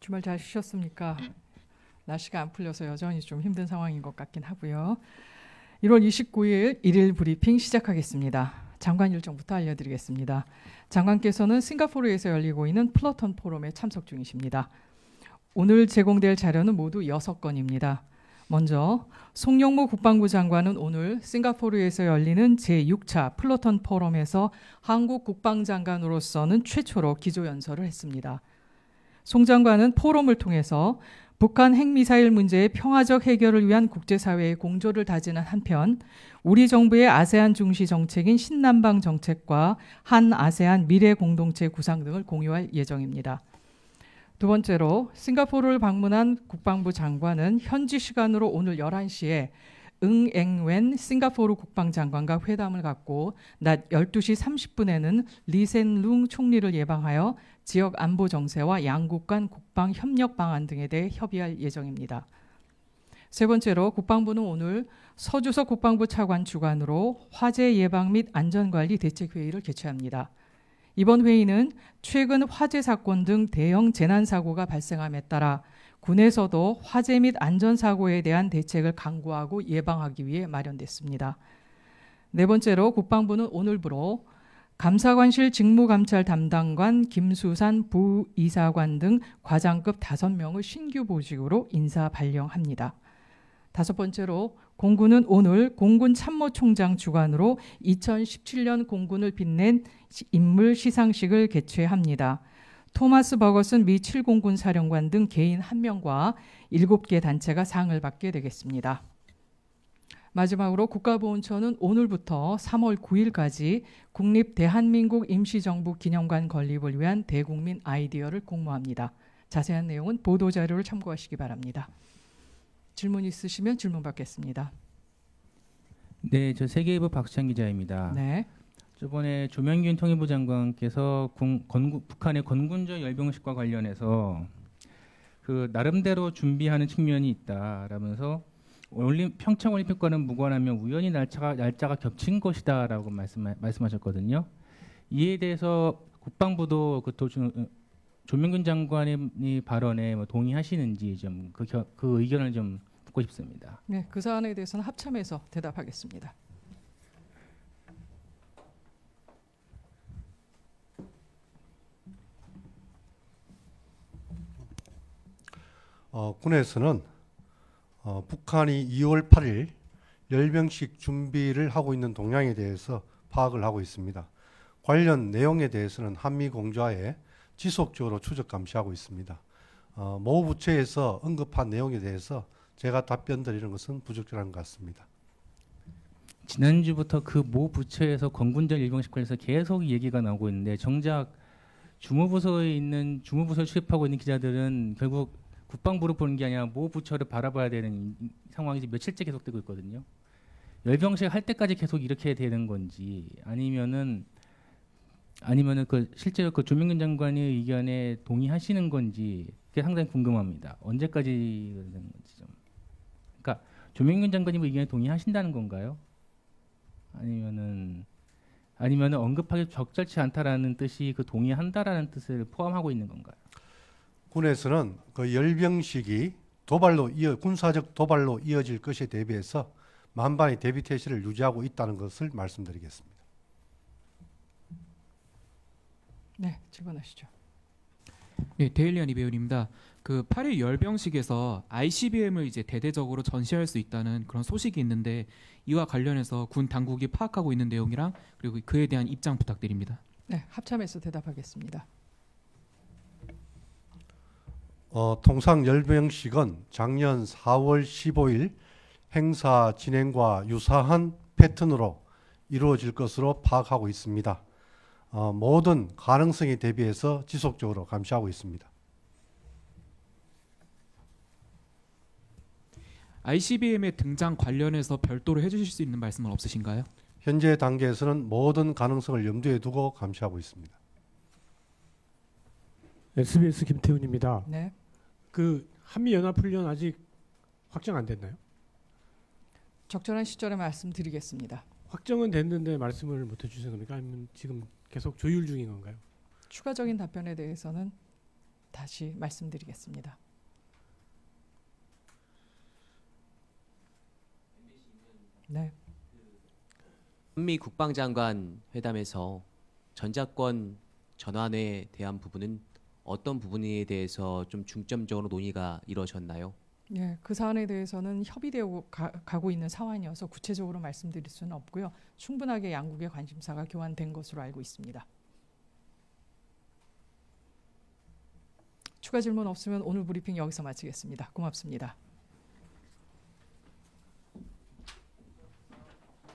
주말 잘 쉬셨습니까? 날씨가 안 풀려서 여전히 좀 힘든 상황인 것 같긴 하고요. 1월 29일 일일 브리핑 시작하겠습니다. 장관 일정부터 알려드리겠습니다. 장관께서는 싱가포르에서 열리고 있는 플러턴 포럼에 참석 중이십니다. 오늘 제공될 자료는 모두 6건입니다. 먼저 송영무 국방부 장관은 오늘 싱가포르에서 열리는 제6차 플러턴 포럼에서 한국 국방장관으로서는 최초로 기조연설을 했습니다. 송 장관은 포럼을 통해서 북한 핵미사일 문제의 평화적 해결을 위한 국제사회의 공조를 다지는 한편 우리 정부의 아세안 중시 정책인 신남방 정책과 한 아세안 미래 공동체 구상 등을 공유할 예정입니다. 두 번째로 싱가포르를 방문한 국방부 장관은 현지 시간으로 오늘 11시에 응앵웬 싱가포르 국방장관과 회담을 갖고 낮 12시 30분에는 리센룽 총리를 예방하여 지역 안보 정세와 양국 간 국방 협력 방안 등에 대해 협의할 예정입니다. 세 번째로 국방부는 오늘 서주석 국방부 차관 주관으로 화재 예방 및 안전관리 대책회의를 개최합니다. 이번 회의는 최근 화재 사건 등 대형 재난사고가 발생함에 따라 군에서도 화재 및 안전사고에 대한 대책을 강구하고 예방하기 위해 마련됐습니다. 네 번째로 국방부는 오늘부로 감사관실 직무감찰 담당관 김수산 부이사관 등 과장급 5명을 신규 보직으로 인사 발령합니다. 다섯 번째로 공군은 오늘 공군 참모총장 주관으로 2017년 공군을 빛낸 인물 시상식을 개최합니다. 토마스 버거슨 미 7공군 사령관 등 개인 1명과 7개 단체가 상을 받게 되겠습니다. 마지막으로 국가보훈처는 오늘부터 3월 9일까지 국립대한민국 임시정부 기념관 건립을 위한 대국민 아이디어를 공모합니다. 자세한 내용은 보도자료를 참고하시기 바랍니다. 질문 있으시면 질문 받겠습니다. 네, 저 세계일보 박수찬 기자입니다. 네. 저번에 조명균 통일부 장관께서 북한의 건군적 열병식과 관련해서 그 나름대로 준비하는 측면이 있다라면서 평창 올림픽과는 무관하면 우연히 날짜가 겹친 것이다라고 말씀하셨거든요. 이에 대해서 국방부도 조명균 장관의 발언에 동의하시는지 좀 그 의견을 좀 듣고 싶습니다. 네, 그 사안에 대해서는 합참에서 대답하겠습니다. 군에서는 북한이 2월 8일 열병식 준비를 하고 있는 동향에 대해서 파악을 하고 있습니다. 관련 내용에 대해서는 한미 공조하에 지속적으로 추적 감시하고 있습니다. 모 부처에서 언급한 내용에 대해서 제가 답변 드리는 것은 부적절한 것 같습니다. 지난주부터 그 모 부처에서 건군적 열병식 관련해서 계속 얘기가 나오고 있는데 정작 주무부서에 있는 주무부서를 출입하고 있는 기자들은 결국 국방부를 보는 게 아니라 모 부처를 바라봐야 되는 상황이 며칠째 계속되고 있거든요. 열병식 할 때까지 계속 이렇게 되는 건지 아니면은 실제로 그 조명균 장관의 의견에 동의하시는 건지 그게 상당히 궁금합니다. 언제까지 되는 건지 좀. 그러니까 조명균 장관님 의견에 동의하신다는 건가요? 아니면은 언급하기 적절치 않다라는 뜻이 그 동의한다라는 뜻을 포함하고 있는 건가요? 군에서는 그 열병식이 군사적 도발로 이어질 것에 대비해서 만반의 대비 태세를 유지하고 있다는 것을 말씀드리겠습니다. 네, 질문하시죠. 네, 데일리안 이배우입니다. 그 8일 열병식에서 ICBM을 이제 대대적으로 전시할 수 있다는 그런 소식이 있는데 이와 관련해서 군 당국이 파악하고 있는 내용이랑 그리고 그에 대한 입장 부탁드립니다. 네, 합참에서 대답하겠습니다. 통상 열병식은 작년 4월 15일 행사 진행과 유사한 패턴으로 이루어질 것으로 파악하고 있습니다. 모든 가능성에 대비해서 지속적으로 감시하고 있습니다. ICBM의 등장 관련해서 별도로 해주실 수 있는 말씀은 없으신가요? 현재 단계에서는 모든 가능성을 염두에 두고 감시하고 있습니다. SBS 김태훈입니다. 네. 그 한미 연합훈련 아직 확정 안 됐나요? 적절한 시점에 말씀드리겠습니다. 확정은 됐는데 말씀을 못 해주신 겁니까? 아니면 지금 계속 조율 중인 건가요? 추가적인 답변에 대해서는 다시 말씀드리겠습니다. 네. 한미 국방장관 회담에서 전자권 전환에 대한 부분은 어떤 부분에 대해서 좀 중점적으로 논의가 이루어졌나요? 네, 그 사안에 대해서는 협의되어 가고 있는 사안이어서 구체적으로 말씀드릴 수는 없고요. 충분하게 양국의 관심사가 교환된 것으로 알고 있습니다. 추가 질문 없으면 오늘 브리핑 여기서 마치겠습니다. 고맙습니다.